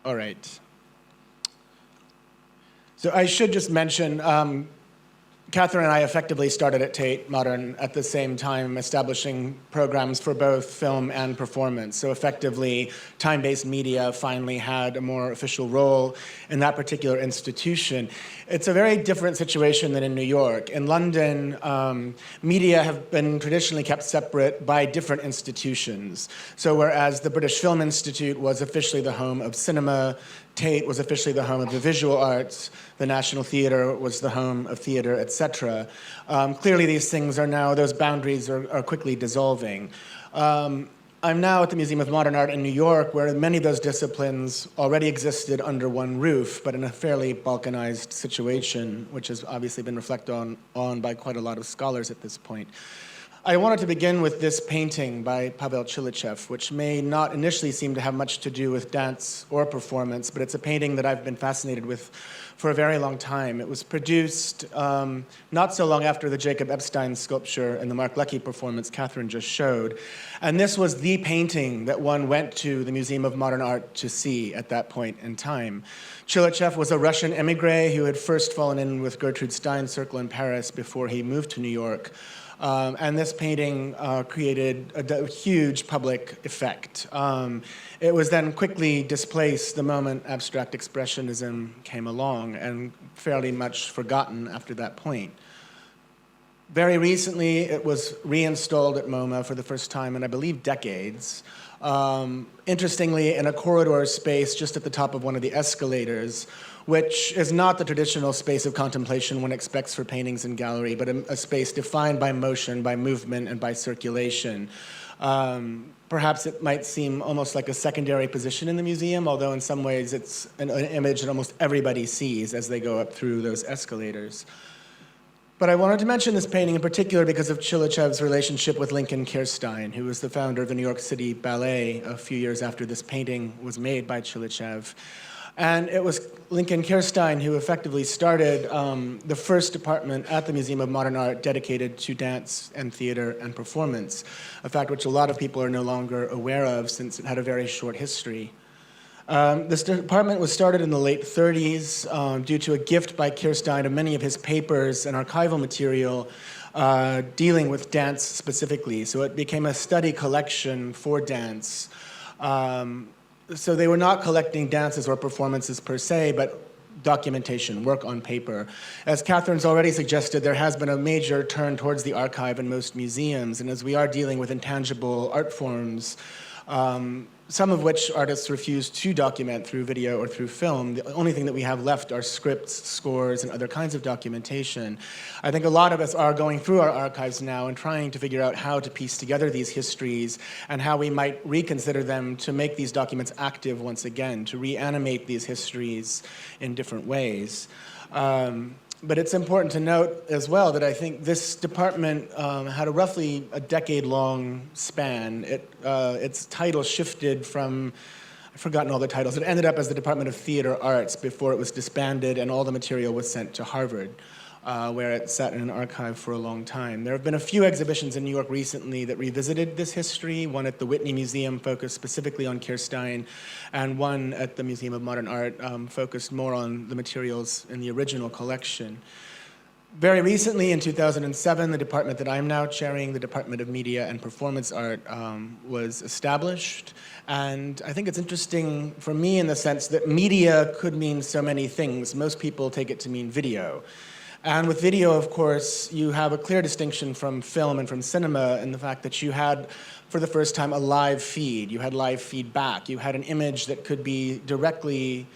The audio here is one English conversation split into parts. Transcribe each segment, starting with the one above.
All right. So I should just mention, Catherine and I effectively started at Tate Modern at the same time, establishing programs for both film and performance. So effectively, time-based media finally had a more official role in that particular institution. It's a very different situation than in New York. In London, media have been traditionally kept separate by different institutions. So whereas the British Film Institute was officially the home of cinema, Tate was officially the home of the visual arts, the National Theatre was the home of theatre, etc. Clearly these things are now, those boundaries are quickly dissolving. I'm now at the Museum of Modern Art in New York, where many of those disciplines already existed under one roof, but in a fairly balkanized situation, which has obviously been reflected on by quite a lot of scholars at this point. I wanted to begin with this painting by Pavel Chilechev, which may not initially seem to have much to do with dance or performance, but it's a painting that I've been fascinated with for a very long time. It was produced not so long after the Jacob Epstein sculpture and the Mark Leckey performance Catherine just showed. And this was the painting that one went to the Museum of Modern Art to see at that point in time. Chilechev was a Russian emigre who had first fallen in with Gertrude Stein's circle in Paris before he moved to New York. And this painting created a huge public effect. It was then quickly displaced the moment abstract expressionism came along, and fairly much forgotten after that point. Very recently, it was reinstalled at MoMA for the first time in, I believe, decades. Interestingly, in a corridor space just at the top of one of the escalators, which is not the traditional space of contemplation one expects for paintings in gallery, but a space defined by motion, by movement, and by circulation. Perhaps it might seem almost like a secondary position in the museum, although in some ways it's an image that almost everybody sees as they go up through those escalators. But I wanted to mention this painting in particular because of Chilechev's relationship with Lincoln Kirstein, who was the founder of the New York City Ballet a few years after this painting was made by Chilechev. And it was Lincoln Kirstein who effectively started the first department at the Museum of Modern Art dedicated to dance and theater and performance, a fact which a lot of people are no longer aware of since it had a very short history. This department was started in the late 30s due to a gift by Kirstein of many of his papers and archival material dealing with dance specifically. So it became a study collection for dance. So they were not collecting dances or performances per se, but documentation, work on paper. As Catherine's already suggested, there has been a major turn towards the archive in most museums, and as we are dealing with intangible art forms, some of which artists refuse to document through video or through film. The only thing that we have left are scripts, scores, and other kinds of documentation. I think a lot of us are going through our archives now and trying to figure out how to piece together these histories and how we might reconsider them to make these documents active once again, to reanimate these histories in different ways. But it's important to note as well that I think this department had a roughly a decade-long span. Its title shifted from, I've forgotten all the titles. It ended up as the Department of Theater Arts before it was disbanded and all the material was sent to Harvard, where it sat in an archive for a long time. There have been a few exhibitions in New York recently that revisited this history, one at the Whitney Museum focused specifically on Kirstein, and one at the Museum of Modern Art focused more on the materials in the original collection. Very recently, in 2007, the department that I'm now chairing, the Department of Media and Performance Art, was established. And I think it's interesting for me in the sense that media could mean so many things. Most people take it to mean video. And with video, of course, you have a clear distinction from film and from cinema in the fact that you had, for the first time, a live feed. You had live feedback. You had an image that could directly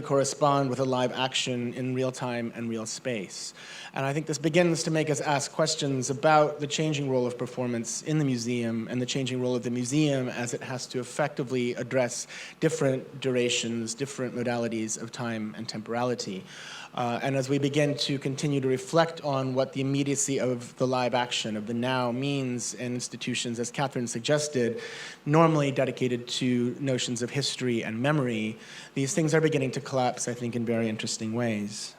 correspond with a live action in real time and real space. And I think this begins to make us ask questions about the changing role of performance in the museum and the changing role of the museum as it has to effectively address different durations, different modalities of time and temporality. And as we begin to continue to reflect on what the immediacy of the live action, of the now, means in institutions, as Catherine suggested, normally dedicated to notions of history and memory, these things are beginning to collapse, I think, in very interesting ways.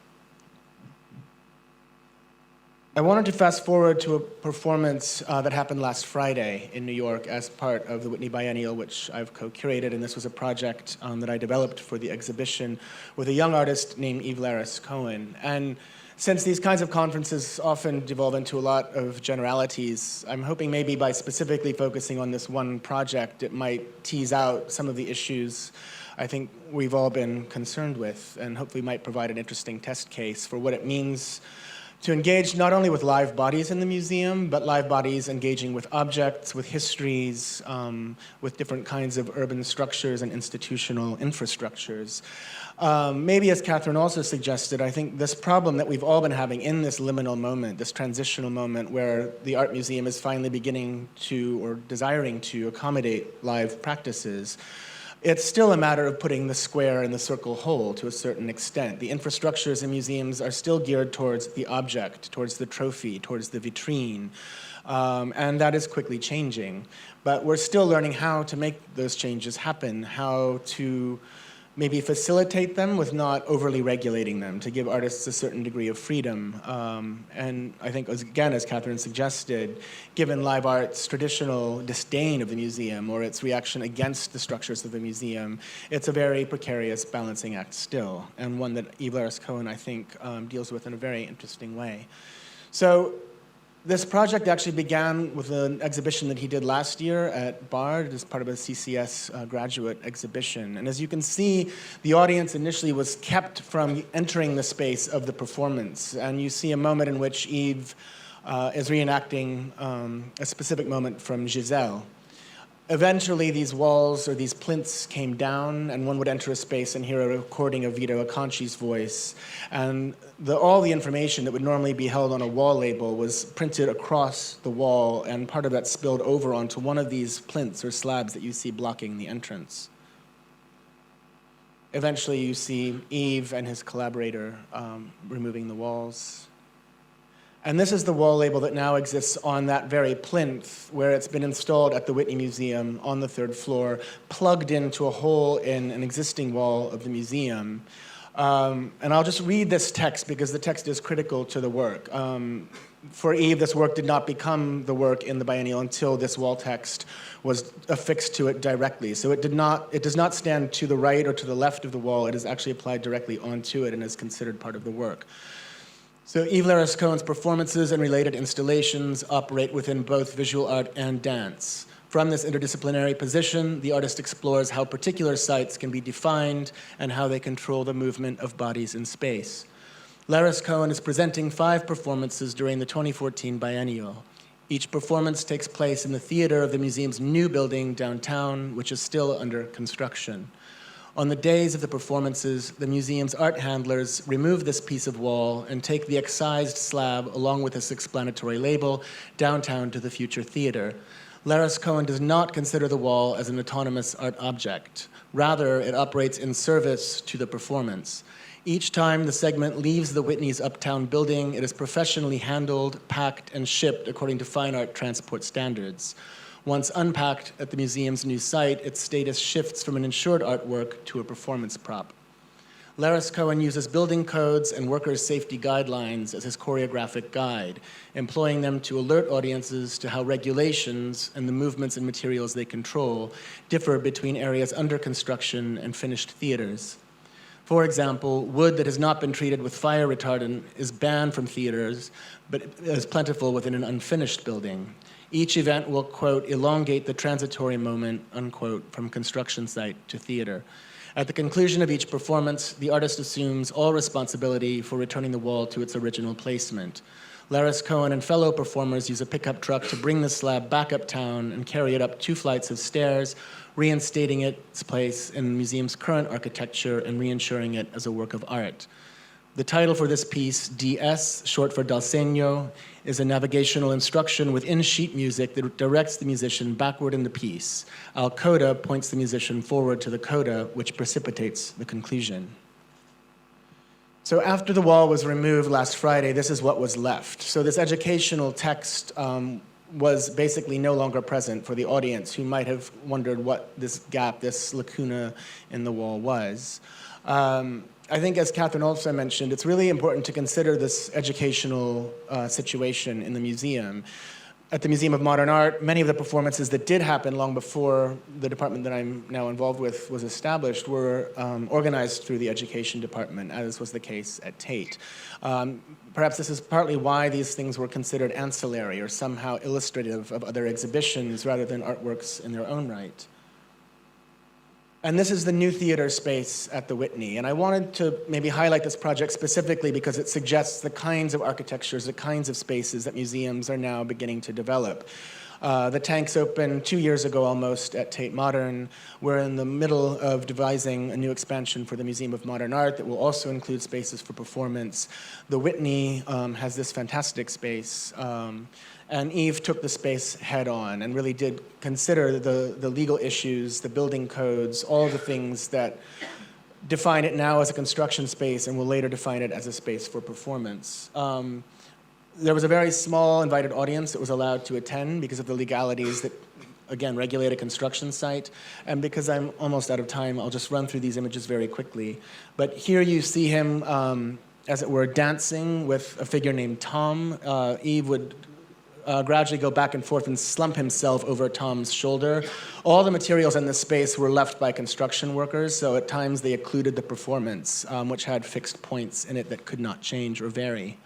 I wanted to fast forward to a performance that happened last Friday in New York as part of the Whitney Biennial, which I've co-curated, and this was a project that I developed for the exhibition with a young artist named Eve Laris-Cohen. And since these kinds of conferences often devolve into a lot of generalities, I'm hoping maybe by specifically focusing on this one project, it might tease out some of the issues I think we've all been concerned with, and hopefully might provide an interesting test case for what it means to engage not only with live bodies in the museum, but live bodies engaging with objects, with histories, with different kinds of urban structures and institutional infrastructures. Maybe, as Catherine also suggested, I think this problem that we've all been having in this liminal moment, this transitional moment where the art museum is finally beginning to, or desiring to, accommodate live practices, it's still a matter of putting the square in the circle whole to a certain extent. The infrastructures in museums are still geared towards the object, towards the trophy, towards the vitrine, and that is quickly changing. But we're still learning how to make those changes happen, how to maybe facilitate them with not overly regulating them, to give artists a certain degree of freedom. And I think, again, as Catherine suggested, given live art's traditional disdain of the museum or its reaction against the structures of the museum, it's a very precarious balancing act still, and one that Eve Laris-Cohen, I think, deals with in a very interesting way. So this project actually began with an exhibition that he did last year at Bard as part of a CCS graduate exhibition. And as you can see, the audience initially was kept from entering the space of the performance. And you see a moment in which Eve is reenacting a specific moment from Giselle. Eventually, these walls or these plinths came down, and one would enter a space and hear a recording of Vito Acconci's voice. And all the information that would normally be held on a wall label was printed across the wall, and part of that spilled over onto one of these plinths or slabs that you see blocking the entrance. Eventually, you see Eve and his collaborator removing the walls. And this is the wall label that now exists on that very plinth where it's been installed at the Whitney Museum on the 3rd floor, plugged into a hole in an existing wall of the museum. And I'll just read this text because the text is critical to the work. For Eve, this work did not become the work in the biennial until this wall text was affixed to it directly. So it does not stand to the right or to the left of the wall. It is actually applied directly onto it and is considered part of the work. So Eve Laris-Cohen's performances and related installations operate within both visual art and dance. From this interdisciplinary position, the artist explores how particular sites can be defined and how they control the movement of bodies in space. Laris-Cohen is presenting 5 performances during the 2014 biennial. Each performance takes place in the theater of the museum's new building downtown, which is still under construction. On the days of the performances, the museum's art handlers remove this piece of wall and take the excised slab along with its explanatory label downtown to the future theater. Laris-Cohen does not consider the wall as an autonomous art object. Rather, it operates in service to the performance. Each time the segment leaves the Whitney's uptown building, it is professionally handled, packed, and shipped according to fine art transport standards. Once unpacked at the museum's new site, its status shifts from an insured artwork to a performance prop. Laris-Cohen uses building codes and workers' safety guidelines as his choreographic guide, employing them to alert audiences to how regulations and the movements and materials they control differ between areas under construction and finished theaters. For example, wood that has not been treated with fire retardant is banned from theaters, but is plentiful within an unfinished building. Each event will, quote, elongate the transitory moment, unquote, from construction site to theater. At the conclusion of each performance, the artist assumes all responsibility for returning the wall to its original placement. Laris-Cohen and fellow performers use a pickup truck to bring the slab back uptown and carry it up 2 flights of stairs, reinstating its place in the museum's current architecture and reinsuring it as a work of art. The title for this piece, DS, short for Dal Segno, is a navigational instruction within sheet music that directs the musician backward in the piece. Al coda points the musician forward to the coda, which precipitates the conclusion. So after the wall was removed last Friday, this is what was left. So this educational text was basically no longer present for the audience who might have wondered what this gap, this lacuna in the wall was. I think, as Catherine also mentioned, it's really important to consider this educational situation in the museum. At the Museum of Modern Art, many of the performances that did happen long before the department that I'm now involved with was established were organized through the education department, as was the case at Tate. Perhaps this is partly why these things were considered ancillary or somehow illustrative of other exhibitions rather than artworks in their own right. And this is the new theater space at the Whitney. And I wanted to maybe highlight this project specifically because it suggests the kinds of architectures, the kinds of spaces that museums are now beginning to develop. The tanks opened 2 years ago almost at Tate Modern. We're in the middle of devising a new expansion for the Museum of Modern Art that will also include spaces for performance. The Whitney has this fantastic space. And Eve took the space head on and really did consider the legal issues, the building codes, all the things that define it now as a construction space and will later define it as a space for performance. There was a very small invited audience that was allowed to attend because of the legalities that, again, regulate a construction site. And because I'm almost out of time, I'll just run through these images very quickly. But here you see him, as it were, dancing with a figure named Tom. Eve would gradually go back and forth and slump himself over Tom's shoulder. All the materials in this space were left by construction workers, so at times they occluded the performance, which had fixed points in it that could not change or vary.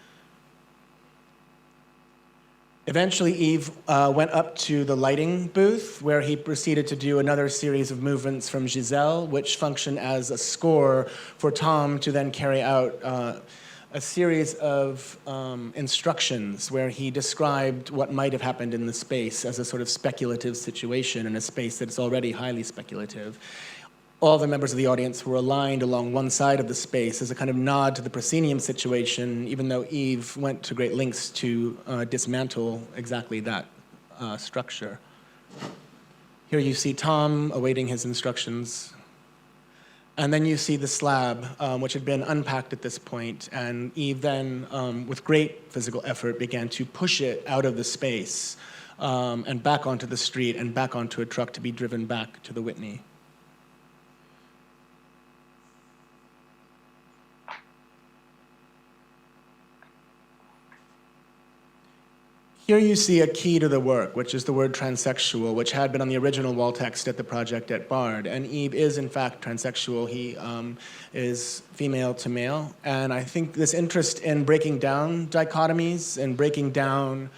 Eventually, Eve went up to the lighting booth, where he proceeded to do another series of movements from Giselle, which functioned as a score for Tom to then carry out a series of instructions where he described what might have happened in the space as a sort of speculative situation in a space that's already highly speculative. All the members of the audience were aligned along one side of the space as a kind of nod to the proscenium situation, even though Eve went to great lengths to dismantle exactly that structure. Here you see Tom awaiting his instructions. And then you see the slab, which had been unpacked at this point, and Eve then, with great physical effort, began to push it out of the space and back onto the street and back onto a truck to be driven back to the Whitney. Here you see a key to the work, which is the word transsexual, which had been on the original wall text at the project at Bard. And Eve is, in fact, transsexual. He is female to male. And I think this interest in breaking down dichotomies and breaking down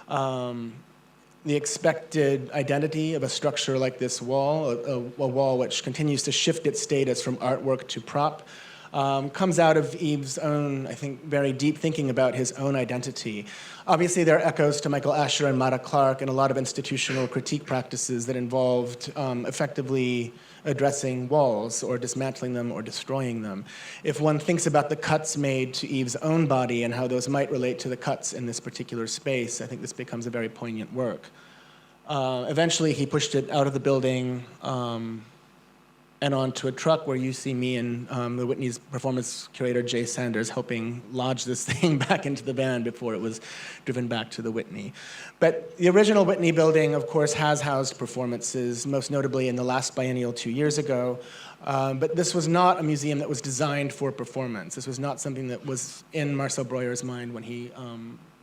the expected identity of a structure like this wall, a wall which continues to shift its status from artwork to prop, comes out of Eve's own, I think, very deep thinking about his own identity. Obviously, there are echoes to Michael Asher and Mata Clark and a lot of institutional critique practices that involved effectively addressing walls or dismantling them or destroying them. If one thinks about the cuts made to Eve's own body and how those might relate to the cuts in this particular space, I think this becomes a very poignant work. Eventually, he pushed it out of the building and onto a truck where you see me and the Whitney's performance curator, Jay Sanders, helping lodge this thing back into the van before it was driven back to the Whitney. But the original Whitney building, of course, has housed performances, most notably in the last biennial 2 years ago. But this was not a museum that was designed for performance. This was not something that was in Marcel Breuer's mind when he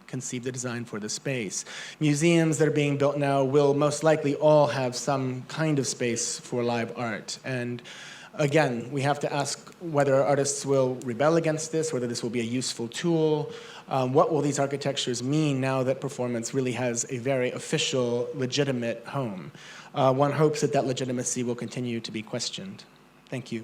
conceived the design for the space. Museums that are being built now will most likely all have some kind of space for live art. And again, we have to ask whether artists will rebel against this, whether this will be a useful tool. What will these architectures mean now that performance really has a very official, legitimate home? One hopes that that legitimacy will continue to be questioned. Thank you.